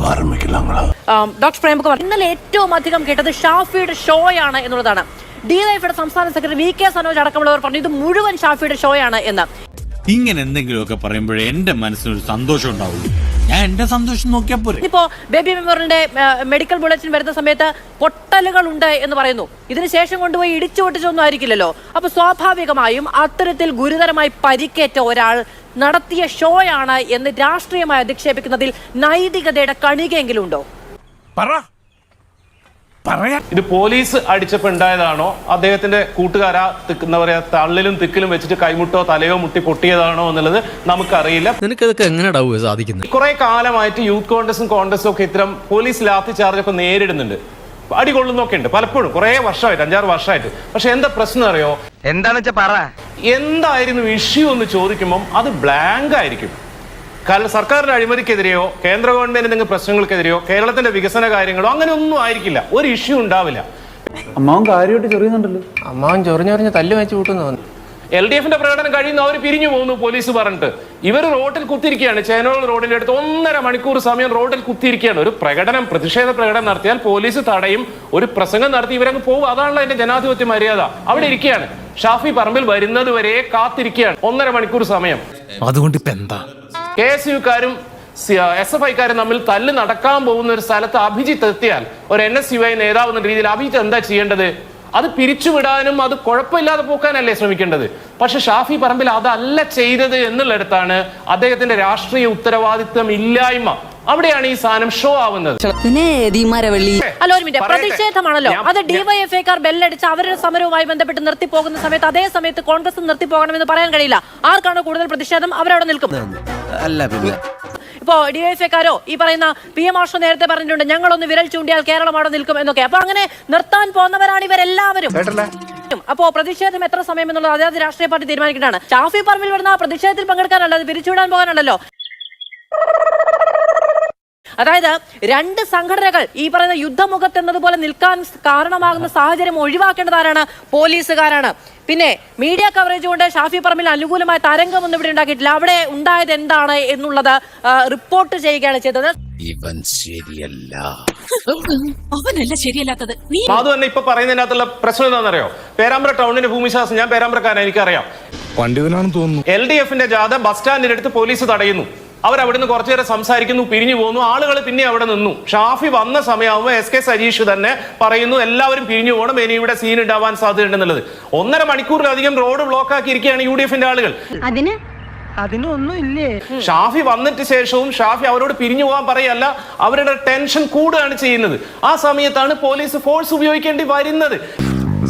Doctor Premkumar, ഇന്നലെ ഏറ്റവും അധികം കേട്ടത് ഷാഫിയുടെ ഷോയാണ് എന്നുള്ളതാണ്. ഡിവൈഎഫ്ഐയുടെ സംസ്ഥാന സെക്രട്ടറി വി കെ സനോജ് അടക്കമുള്ളവർ പറഞ്ഞു ഇത് മുഴുവൻ ഷാഫിയുടെ ഷോയാണ് എന്ന്. ഇങ്ങനെ എന്തെങ്കിലുമൊക്കെ പറയുമ്പോഴേ എന്റെ മനസ്സിനൊരു സന്തോഷം ഉണ്ടാവുള്ളൂ. ഞാൻ എന്റെ സന്തോഷം നോക്കിയാൽ പോരെ. ഇപ്പോ ബേബി മെമ്മോറിയലിന്റെ മെഡിക്കൽ ബുള്ളറ്റിൻ വരുന്ന സമയത്ത് പൊട്ടലുകൾ ഉണ്ട് എന്ന് പറയുന്നു. ഇതിനുശേഷം കൊണ്ടുപോയി ഇടിച്ചു പൊട്ടിച്ചൊന്നും ആയിരിക്കില്ലല്ലോ. അപ്പൊ സ്വാഭാവികമായും അത്തരത്തിൽ ഗുരുതരമായി പരിക്കേറ്റ ഒരാൾ നടത്തിയ ഷോയാണ് എന്ന് രാഷ്ട്രീയമായി അധിക്ഷേപിക്കുന്നതിൽ നൈതികതയുടെ കണികയെങ്കിലും ഉണ്ടോ? ഇത് പോലീസ് അടിച്ചപ്പോൾ ഉണ്ടായതാണോ, അദ്ദേഹത്തിന്റെ കൂട്ടുകാരാ എന്താ പറയാ തള്ളിലും തിക്കിലും വെച്ചിട്ട് കൈമുട്ടോ തലയോ മുട്ടി പൊട്ടിയതാണോ എന്നുള്ളത് നമുക്കറിയില്ല. നിനക്കതൊക്കെ എങ്ങനെ സാധിക്കുന്നത്? കുറെ കാലമായിട്ട് യൂത്ത് കോൺഗ്രസും ഒക്കെ ഇത്തരം പോലീസ് ലാത്തി ചാർജ് ഒക്കെ നേരിടുന്നുണ്ട്, അടികൊള്ളുന്നൊക്കെ ഉണ്ട് പലപ്പോഴും, കുറെ വർഷമായിട്ട് 5-6 വർഷമായിട്ട്. പക്ഷെ എന്താ പ്രശ്നം അറിയോ? എന്താണെന്ന് വെച്ചാ പറ. എന്തായിരുന്നു ഇഷ്യൂ എന്ന് ചോദിക്കുമ്പോൾ അത് ബ്ലാങ്ക് ആയിരിക്കും. കാരണം സർക്കാരിന്റെ അഴിമതിക്കെതിരെയോ കേന്ദ്ര ഗവൺമെന്റ് എന്തെങ്കിലും പ്രശ്നങ്ങൾക്കെതിരെയോ കേരളത്തിന്റെ വികസന കാര്യങ്ങളോ അങ്ങനെ ഒന്നും ആയിരിക്കില്ല, ഒരു ഇഷ്യൂ ഉണ്ടാവില്ല. അമ്മാവൻ കാര്യമായിട്ട് ചൊറിയുന്നുണ്ടല്ലോ. അമ്മാവൻ ചൊറിഞ്ഞൊറിഞ്ഞ് തല്ലു വെച്ച് കൂട്ടുന്നു. LDF പ്രകടനം കഴിയുന്നു, അവർ പിരിഞ്ഞു പോകുന്നു പോലീസ് പറഞ്ഞിട്ട്. ഇവർ റോഡിൽ കുത്തിയിരിക്കുകയാണ്, ചേനോൾ റോഡിന്റെ അടുത്ത് 1.5 മണിക്കൂർ സമയം റോഡിൽ കുത്തിയിരിക്കുകയാണ്. ഒരു പ്രതിഷേധ പ്രകടനം നടത്തിയാൽ പോലീസ് തടയും, ഒരു പ്രസംഗം നടത്തി ഇവരങ്ങ് പോകും. അതാണല്ലോ അതിന്റെ ജനാധിപത്യ മര്യാദ. അവിടെ ഇരിക്കുകയാണ്, ഷാഫി പറമ്പിൽ വരുന്നത് വരെ കാത്തിരിക്കുകയാണ് 1.5 മണിക്കൂർ സമയം. അതുകൊണ്ട് ഇപ്പൊ എന്താ? KSUക്കാരും SFIക്കാരും തമ്മിൽ തല്ല് നടക്കാൻ പോകുന്ന ഒരു സ്ഥലത്ത് അഭിജിത്ത് എത്തിയാൽ, ഒരു NSUI നേതാവ് എന്ന രീതിയിൽ അഭിജിത്ത് എന്താ ചെയ്യേണ്ടത്? അത് പിരിച്ചുവിടാനും അത് കുഴപ്പമില്ലാതെ പോക്കാനല്ലേ ശ്രമിക്കേണ്ടത്. പക്ഷെ ഷാഫി പറമ്പിൽ അതല്ല ചെയ്തത് എന്നുള്ളിടത്താണ് അദ്ദേഹത്തിന്റെ രാഷ്ട്രീയ ഉത്തരവാദിത്വം ഇല്ലായ്മ. അവിടെയാണ് ഈ സാധനം ഷോ ആവുന്നത്. അല്ല, ഒരു മിനിറ്റ്, പ്രതിഷേധമാണല്ലോ അത്. ഡിവൈഎഫ്ഐക്കാർ ബെല്ലടിച്ച് അവരുടെ സമരവുമായി ബന്ധപ്പെട്ട് നിർത്തിപ്പോകുന്ന സമയത്ത് അതേ സമയത്ത് കോൺഗ്രസ് നിർത്തിപ്പോകണമെന്ന് പറയാൻ കഴിയില്ല. ആർക്കാണോ കൂടുതൽ പ്രതിഷേധം അവരവിടെ നിൽക്കും. ഇപ്പോ ഡിവൈഎഫ്ഐക്കാരോ ഈ പറയുന്ന PM മാഷോ നേരത്തെ പറഞ്ഞിട്ടുണ്ട് ഞങ്ങളൊന്ന് വിരൽ ചൂണ്ടിയാൽ കേരളം അവിടെ നിൽക്കും എന്നൊക്കെ. അപ്പൊ അങ്ങനെ നിർത്താൻ പോകുന്നവരാണ് ഇവരെല്ലാവരും. അപ്പോ പ്രതിഷേധം എത്ര സമയം എന്നുള്ളത് അതായത് രാഷ്ട്രീയ പാർട്ടി തീരുമാനിക്കേണ്ടതാണ്. ഷാഫി പറമ്പിൽ വരുന്ന പ്രതിഷേധത്തിൽ പങ്കെടുക്കാനല്ല, പിരിച്ചുവിടാൻ പോകാനുണ്ടല്ലോ. അതായത് രണ്ട് സംഘടനകൾ ഈ പറയുന്ന യുദ്ധമുഖത്ത് എന്നതുപോലെ നിൽക്കാൻ കാരണമാകുന്ന സാഹചര്യം ഒഴിവാക്കേണ്ടതാരാണ്? പോലീസുകാരാണ്. പിന്നെ മീഡിയ കവറേജ് കൊണ്ട് ഷാഫി പറമ്പിൽ അനുകൂലമായ തരംഗമൊന്നും ഇവിടെ ഉണ്ടാക്കിയിട്ടില്ല. അവിടെ ഉണ്ടായത് എന്താണ് എന്നുള്ളത് റിപ്പോർട്ട് ചെയ്യുകയാണ് ചെയ്തത്. ഇവൻ ശരിയല്ല, അവനല്ല ശരിയല്ലാത്തത്. മാധു തന്നെ ഇപ്പൊ പറയുന്നതിനകത്തുള്ള പ്രശ്നം എന്താണെന്നറിയോ? പേരാമ്പ്ര ടൗണിന്റെ ഭൂമിശാസ്ത്രം, ഞാൻ പേരാമ്പ്രക്കാരൻ, എനിക്കറിയാം. പണ്ഡിതനാണെന്ന് തോന്നുന്നു. LDF ജാഥ ബസ് സ്റ്റാൻഡിന്റെ അടുത്ത് പോലീസ് തടയുന്നു. അവരവിടുന്ന് കുറച്ചു നേരം സംസാരിക്കുന്നു, പിരിഞ്ഞു പോകുന്നു. ആളുകൾ പിന്നെ അവിടെ നിന്നു. ഷാഫി വന്ന സമയമാകുമ്പോൾ SK സജീഷ് തന്നെ പറയുന്നു എല്ലാവരും പിരിഞ്ഞു പോകണം, ഇനി ഇവിടെ സീൻ ഉണ്ടാവാൻ സാധ്യതയുണ്ടെന്നുള്ളത്. 1.5 മണിക്കൂറിലധികം റോഡ് ബ്ലോക്ക് ആക്കിയിരിക്കുകയാണ് UDF ആളുകൾ. അതിനൊന്നും ഇല്ലേ? ഷാഫി വന്നിട്ട് ശേഷവും ഷാഫി അവരോട് പിരിഞ്ഞു പോകാൻ പറയല്ല, അവരുടെ ടെൻഷൻ കൂടുകയാണ് ചെയ്യുന്നത്. ആ സമയത്താണ് പോലീസ് ഫോഴ്സ് ഉപയോഗിക്കേണ്ടി വരുന്നത്.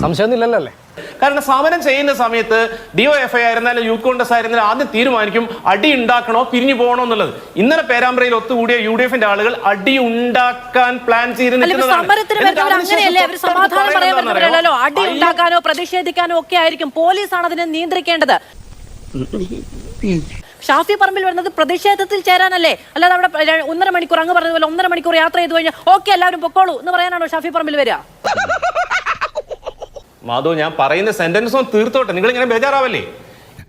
സംശയമൊന്നുമില്ലല്ലേ? കാരണം സമരം ചെയ്യുന്ന സമയത്ത് DYFI ആയിരുന്നാലും യൂത്ത് കോൺഗ്രസ് ആയിരുന്നാലും ആദ്യം തീരുമാനിക്കും അടി ഉണ്ടാക്കണോ പിരിഞ്ഞു പോകണോ എന്നുള്ളത്. ഇന്നലെ പേരാമ്പ്രയിൽ ഒത്തുകൂടിയ UDF ആളുകൾ അടി ഉണ്ടാക്കാൻ പ്ലാൻ ചെയ്ത് അടി ഉണ്ടാക്കാനോ പ്രതിഷേധിക്കാനോ ഒക്കെ ആയിരിക്കും. പോലീസാണ് അതിനെ നിയന്ത്രിക്കേണ്ടത്. ഷാഫി പറമ്പിൽ വരുന്നത് പ്രതിഷേധത്തിൽ ചേരാനല്ലേ, അല്ലാതെ അവിടെ 1.5 മണിക്കൂർ അങ്ങ് പറഞ്ഞതുപോലെ 1.5 മണിക്കൂർ യാത്ര ചെയ്ത് കഴിഞ്ഞാൽ ഓക്കെ എല്ലാവരും പൊക്കോളൂ എന്ന് പറയാനാണോ ഷാഫി പറമ്പിൽ വരിക? മാധവ്, ഞാൻ പറയുന്ന സെന്റൻസ് ഒന്ന് തീർത്തോട്ടെ, നിങ്ങൾ ഇങ്ങനെ ബേജാറാവല്ലേ?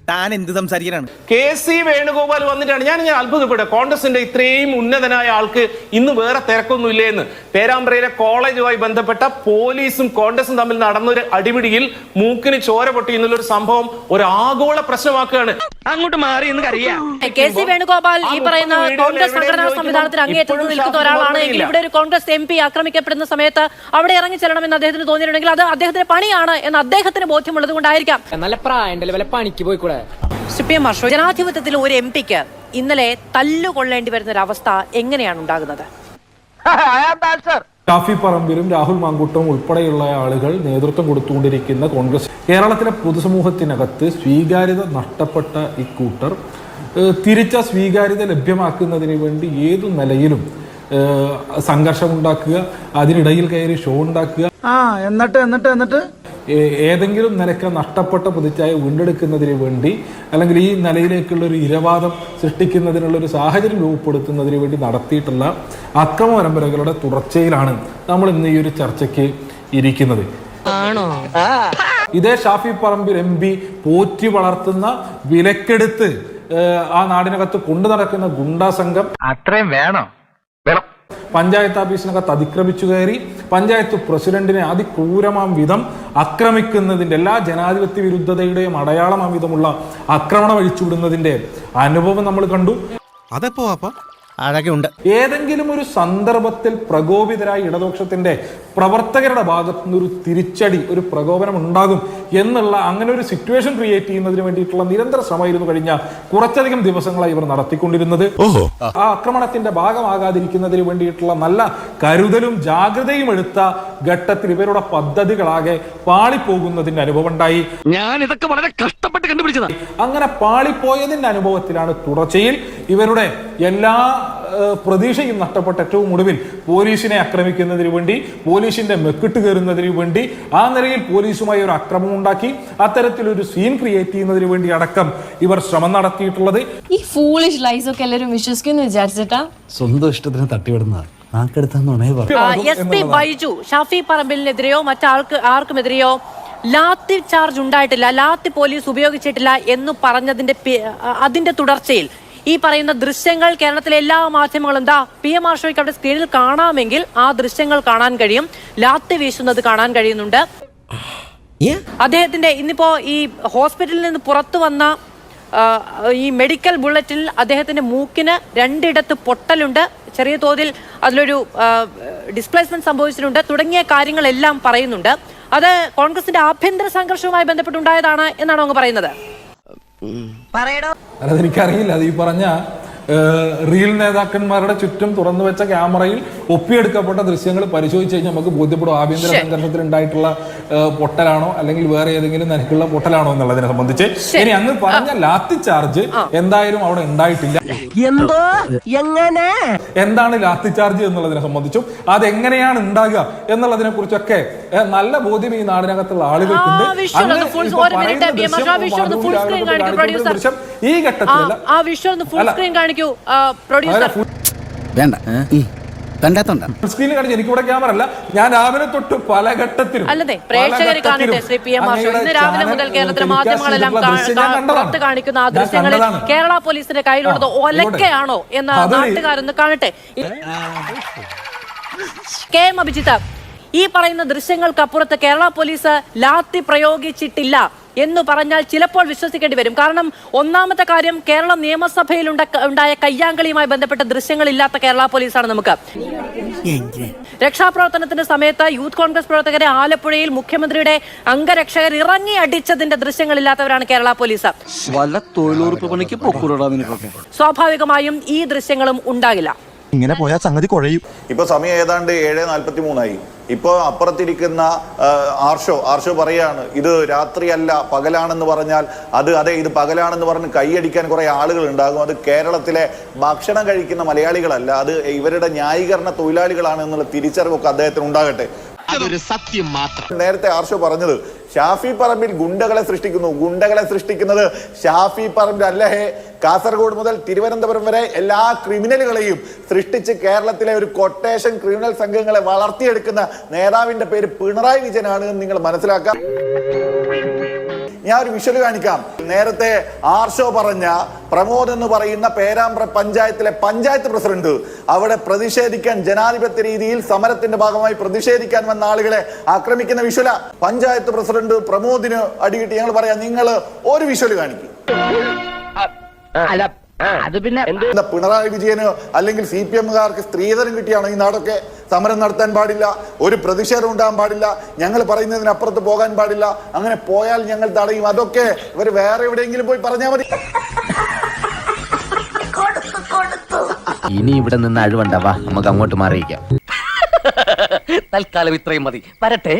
താൻ എന്ത് സംസാരിക്കാനാണ്? KC വേണുഗോപാൽ വന്നിട്ടാണ് ഞാൻ അത്ഭുതപ്പെടുക. കോൺഗ്രസിന്റെ ഇത്രയും ഉന്നതനായ ആൾക്ക് ഇന്ന് വേറെ തിരക്കൊന്നും ഇല്ലേ എന്ന്. പേരാമ്പ്രയിലെ കോളേജുമായി ബന്ധപ്പെട്ട പോലീസും കോൺഗ്രസും തമ്മിൽ നടന്നൊരു അടിപിടിയിൽ മൂക്കിന് ചോര പൊട്ടി എന്നുള്ളൊരു സംഭവം ഒരു ആഗോള പ്രശ്നമാക്കുകയാണ്. അങ്ങോട്ട് മാറി എന്ന് അറിയാം. KC വേണുഗോപാൽ ഈ പറയുന്ന കോൺഗ്രസ് സംഘടനാ സംവിധാനത്തിന് അങ്ങേയറ്റത്ത് നിൽക്കുന്ന ഒരാളാണ് എങ്കിൽ ഇവിടെ ഒരു കോൺഗ്രസ് MP ആക്രമിക്കപ്പെടുന്ന സമയത്ത് അവിടെ ഇറങ്ങി ചെല്ലണമെന്ന് അദ്ദേഹത്തിന് തോന്നിയിട്ടുണ്ടെങ്കിൽ അത് അദ്ദേഹത്തിന്റെ പണിയാണ് എന്ന് അദ്ദേഹത്തിന് ബോധ്യമുള്ളത് കൊണ്ടായിരിക്കാം. നല്ല പ്രായണ്ടല്ലേ, വല്ല പണിക്ക് പോയിക്കൂടെ? CPM മാഷോ, ജനാധിപത്യത്തിൽ ഒരു MPക്ക് ഇന്നലെ തല്ലുകൊള്ളേണ്ടി വരുന്ന ഒരു അവസ്ഥ എങ്ങനെയാണ് ഉണ്ടാകുന്നത്? ഷാഫി പറമ്പിലും രാഹുൽ മാങ്കൂട്ടവും ഉൾപ്പെടെയുള്ള ആളുകൾ നേതൃത്വം കൊടുത്തുകൊണ്ടിരിക്കുന്ന കോൺഗ്രസ് കേരളത്തിലെ പൊതുസമൂഹത്തിനകത്ത് സ്വീകാര്യത നഷ്ടപ്പെട്ട ഇക്കൂട്ടർ തിരിച്ച സ്വീകാര്യത ലഭ്യമാക്കുന്നതിന് വേണ്ടി ഏതു നിലയിലും സംഘർഷമുണ്ടാക്കുക, അതിനിടയിൽ കയറി ഷോ ഉണ്ടാക്കുക, എന്നിട്ട് ഏതെങ്കിലും നിലക്ക് നഷ്ടപ്പെട്ട പ്രതിച്ഛായ വീണ്ടെടുക്കുന്നതിന് വേണ്ടി അല്ലെങ്കിൽ ഈ നിലയിലേക്കുള്ള ഒരു ഇരവാദം സൃഷ്ടിക്കുന്നതിനുള്ള ഒരു സാഹചര്യം രൂപപ്പെടുത്തുന്നതിന് വേണ്ടി നടത്തിയിട്ടുള്ള അക്രമ പരമ്പരകളുടെ തുടർച്ചയിലാണ് നമ്മൾ ഇന്ന് ഈ ഒരു ചർച്ചയ്ക്ക് ഇരിക്കുന്നത്. ഇതേ ഷാഫി പറമ്പിൽ MP പോറ്റി വളർത്തുന്ന വിലക്കെടുത്ത് ആ നാടിനകത്ത് കൊണ്ടു നടക്കുന്ന ഗുണ്ടാ സംഘം അത്രയും വേണം. പഞ്ചായത്ത് ഓഫീസിനകത്ത് അതിക്രമിച്ചു കയറി പഞ്ചായത്ത് പ്രസിഡന്റിനെ അതിക്രൂരമാം വിധം ആക്രമിക്കുന്നതിൻ്റെ എല്ലാ ജനാധിപത്യ വിരുദ്ധതയുടെയും അടയാളമാം വിധമുള്ള ആക്രമണം അഴിച്ചുവിടുന്നതിന്റെ അനുഭവം നമ്മൾ കണ്ടു. അതെപ്പോ അതൊക്കെ ഉണ്ട്. ഏതെങ്കിലും ഒരു സന്ദർഭത്തിൽ പ്രകോപിതരായ ഇടതുപക്ഷത്തിന്റെ പ്രവർത്തകരുടെ ഭാഗത്തു നിന്ന് ഒരു തിരിച്ചടി, ഒരു പ്രകോപനം ഉണ്ടാകും എന്നുള്ള അങ്ങനെ ഒരു സിറ്റുവേഷൻ ക്രിയേറ്റ് ചെയ്യുന്നതിന് വേണ്ടിയിട്ടുള്ള നിരന്തര ശ്രമമായിരുന്നു കഴിഞ്ഞ കുറച്ചധികം ദിവസങ്ങളായി ഇവർ നടത്തിക്കൊണ്ടിരുന്നത്. ആ ആക്രമണത്തിന്റെ ഭാഗമാകാതിരിക്കുന്നതിന് വേണ്ടിയിട്ടുള്ള നല്ല കരുതലും ജാഗ്രതയും എടുത്ത ഘട്ടത്തിൽ ഇവരുടെ പദ്ധതികളാകെ പാളിപ്പോകുന്നതിന്റെ അനുഭവം ഉണ്ടായി. ഞാൻ ഇതൊക്കെ വളരെ കഷ്ടപ്പെട്ട് കണ്ടുപിടിച്ചതാണ്. അങ്ങനെ പാളിപ്പോയതിന്റെ അനുഭവത്തിലാണ് തുടർച്ചയിൽ ഇവരുടെ എല്ലാ പ്രതീക്ഷയും നഷ്ടപ്പെട്ട ഏറ്റവും ഒടുവിൽ പോലീസിനെ ആക്രമിക്കുന്നതിന് വേണ്ടി, പോലീസിന്റെ മെക്കിട്ട് കയറുന്നതിന് വേണ്ടി, ആ നിലയിൽ പോലീസുമായി ഒരു അക്രമം ഉണ്ടാക്കി അത്തരത്തിലൊരു സീൻ ക്രിയേറ്റ് ചെയ്യുന്നതിന് വേണ്ടി അടക്കം ഇവർ ശ്രമം നടത്തിയിട്ടുള്ളത്. ഈ ഫൂളിഷ് ലൈസ് ഒക്കെ എല്ലാവരും വിശ്വസിക്കുന്നു വിചാരിച്ചിട്ടാ? സ്വന്തം ഇഷ്ടത്തിന് തട്ടിവിടുന്ന SP ബൈജു ഷാഫി പറമ്പിലിനെതിരെയോ ആർക്കുമെതിരെയോ ലാത്തി ചാർജ് ഉണ്ടായിട്ടില്ല, ലാത്തി പോലീസ് ഉപയോഗിച്ചിട്ടില്ല എന്ന് പറഞ്ഞതിന്റെ അതിന്റെ തുടർച്ചയിൽ ഈ പറയുന്ന ദൃശ്യങ്ങൾ കേരളത്തിലെ എല്ലാ മാധ്യമങ്ങളും PM ഷോയ്ക്ക് അവിടെ സ്ക്രീനിൽ കാണാമെങ്കിൽ ആ ദൃശ്യങ്ങൾ കാണാൻ കഴിയും. ലാത്തി വീശുന്നത് കാണാൻ കഴിയുന്നുണ്ട്. അദ്ദേഹത്തിന്റെ ഇന്നിപ്പോ ഈ ഹോസ്പിറ്റലിൽ നിന്ന് പുറത്തു വന്ന ഈ മെഡിക്കൽ ബുള്ളറ്റിൽ അദ്ദേഹത്തിന്റെ മൂക്കിന് 2 ഇടത്ത് പൊട്ടലുണ്ട്, ചെറിയ തോതിൽ അതിലൊരു ഡിസ്പ്ലേസ്മെന്റ് സംഭവിച്ചിട്ടുണ്ട് തുടങ്ങിയ കാര്യങ്ങളെല്ലാം പറയുന്നുണ്ട്. അത് കോൺഗ്രസിന്റെ ആഭ്യന്തര സംഘർഷവുമായി ബന്ധപ്പെട്ടുണ്ടായതാണ് എന്നാണോ അങ്ങ് പറയുന്നത്? അതെനിക്കറിയില്ല. അത് ഈ പറഞ്ഞ റിയൽ നേതാക്കന്മാരുടെ ചുറ്റും തുറന്നു വെച്ച ക്യാമറയിൽ ഒപ്പിയെടുക്കപ്പെട്ട ദൃശ്യങ്ങൾ പരിശോധിച്ച് കഴിഞ്ഞാൽ നമുക്ക് ബോധ്യപ്പെടും ആഭ്യന്തര സംഘർഷത്തിൽ ഉണ്ടായിട്ടുള്ള പൊട്ടലാണോ അല്ലെങ്കിൽ വേറെ ഏതെങ്കിലും നിരക്കുള്ള പൊട്ടലാണോ എന്നുള്ളതിനെ സംബന്ധിച്ച്. ഇനി അങ്ങ് പറഞ്ഞ ലാത്തി ചാർജ് എന്തായാലും അവിടെ ഉണ്ടായിട്ടില്ല. എന്താണ് ലാത്തി ചാർജ് എന്നുള്ളതിനെ സംബന്ധിച്ചും അതെങ്ങനെയാണ് ഉണ്ടാകുക എന്നുള്ളതിനെ കുറിച്ചൊക്കെ നല്ല ബോധ്യം ഈ നാടിനകത്തുള്ള ആളുകൾക്കുണ്ട്. ഈ ഘട്ടത്തിലല്ല. വേണ്ട കണ്ടാത്തോണ്ട സ്ക്രീനിൽ കാണിച്ചു. എനിക്കിവിടെ ക്യാമറ അല്ല, ഞാൻ രാവിലെ തൊട്ട് പല ഘട്ടത്തിലും പ്രേക്ഷകർ കാണട്ടെ. ശ്രീ PM ഇന്ന് രാവിലെ മുതൽ കേരളത്തിലെ മാധ്യമങ്ങളെല്ലാം പുറത്ത് കാണിക്കുന്ന ആ ദൃശ്യങ്ങളിൽ കേരള പോലീസിന്റെ കയ്യിലുള്ളത് ഒലക്കയാണോ എന്ന് നാട്ടുകാരൊന്ന് കാണട്ടെ. KM അഭിജിത്ത്, ഈ പറയുന്ന ദൃശ്യങ്ങൾക്കപ്പുറത്ത് കേരള പോലീസ് ലാത്തി പ്രയോഗിച്ചിട്ടില്ല എന്ന് പറഞ്ഞാൽ ചിലപ്പോൾ വിശ്വസിക്കേണ്ടി വരും. കാരണം ഒന്നാമത്തെ കാര്യം, കേരള നിയമസഭയിൽ ഉണ്ടായ കയ്യാങ്കളിയുമായി ബന്ധപ്പെട്ട ദൃശ്യങ്ങളില്ലാത്ത കേരള പോലീസാണ്. നമുക്ക് രക്ഷാപ്രവർത്തനത്തിന്റെ സമയത്ത് യൂത്ത് കോൺഗ്രസ് പ്രവർത്തകരെ ആലപ്പുഴയിൽ മുഖ്യമന്ത്രിയുടെ അംഗരക്ഷകർ ഇറങ്ങി അടിച്ചതിന്റെ ദൃശ്യങ്ങളില്ലാത്തവരാണ് കേരള പോലീസ്. സ്വാഭാവികമായും ഈ ദൃശ്യങ്ങളും ഉണ്ടാകില്ല. ഇങ്ങനെ പോയാൽ സംഗതി കുഴയും. ഇപ്പൊ സമയം ഏതാണ്ട് 7:43 ഇപ്പൊ അപ്പുറത്തിരിക്കുന്ന ആർഷോ പറയാണ് ഇത് രാത്രിയല്ല പകലാണെന്ന് പറഞ്ഞാൽ അതെ ഇത് പകലാണെന്ന് പറഞ്ഞ് കൈയടിക്കാൻ കുറെ ആളുകൾ ഉണ്ടാകും. അത് കേരളത്തിലെ ഭക്ഷണം കഴിക്കുന്ന മലയാളികളല്ല, അത് ഇവരുടെ ന്യായീകരണ തൊഴിലാളികളാണ് എന്നുള്ള തിരിച്ചറിവൊക്കെ അദ്ദേഹത്തിന് ഉണ്ടാകട്ടെ. അതൊരു സത്യം മാത്രം. നേരത്തെ ആർഷോ പറഞ്ഞത് ഷാഫി പറമ്പിൽ ഗുണ്ടകളെ സൃഷ്ടിക്കുന്നത് ഷാഫി പറമ്പിൽ അല്ലഹേ. കാസർഗോഡ് മുതൽ തിരുവനന്തപുരം വരെ എല്ലാ ക്രിമിനലുകളെയും സൃഷ്ടിച്ച് കേരളത്തിലെ ഒരു കൊട്ടേഷൻ ക്രിമിനൽ സംഘങ്ങളെ വളർത്തിയെടുക്കുന്ന നേതാവിന്റെ പേര് പിണറായി വിജയനാണ് എന്ന് നിങ്ങൾ മനസ്സിലാക്കാം. ഞാൻ ഒരു വിഷ്വൽ കാണിക്കാം. നേരത്തെ ആർഷോ പറഞ്ഞ പ്രമോദ് എന്ന് പറയുന്ന പേരാമ്പ്ര പഞ്ചായത്തിലെ പഞ്ചായത്ത് പ്രസിഡന്റ് അവിടെ പ്രതിഷേധിക്കാൻ, ജനാധിപത്യ രീതിയിൽ സമരത്തിന്റെ ഭാഗമായി പ്രതിഷേധിക്കാൻ വന്ന ആളുകളെ ആക്രമിക്കുന്ന വിഷ്വല. പഞ്ചായത്ത് പ്രസിഡന്റ് പ്രമോദിന് അടികിട്ടി. ഞങ്ങൾ പറയാം, നിങ്ങൾ ഒരു വിഷ്വൽ കാണിക്കും. പിണറായി വിജയന് അല്ലെങ്കിൽ CPM-കാർക്ക് സ്ത്രീധനം കിട്ടിയാണോ ഈ നാടൊക്കെ? സമരം നടത്താൻ പാടില്ല, ഒരു പ്രതിഷേധം ഉണ്ടാകാൻ പാടില്ല, ഞങ്ങൾ പറയുന്നതിനപ്പുറത്ത് പോകാൻ പാടില്ല, അങ്ങനെ പോയാൽ ഞങ്ങൾ തടയും. അതൊക്കെ ഇവർ വേറെ എവിടെയെങ്കിലും പോയി പറഞ്ഞാൽ മതി. ഇനി ഇവിടെ നിന്ന് അഴിവണ്ടാവാ, നമുക്ക് അങ്ങോട്ട് മാറിയിക്കാം. തൽക്കാലം ഇത്രയും മതി. വരട്ടെ.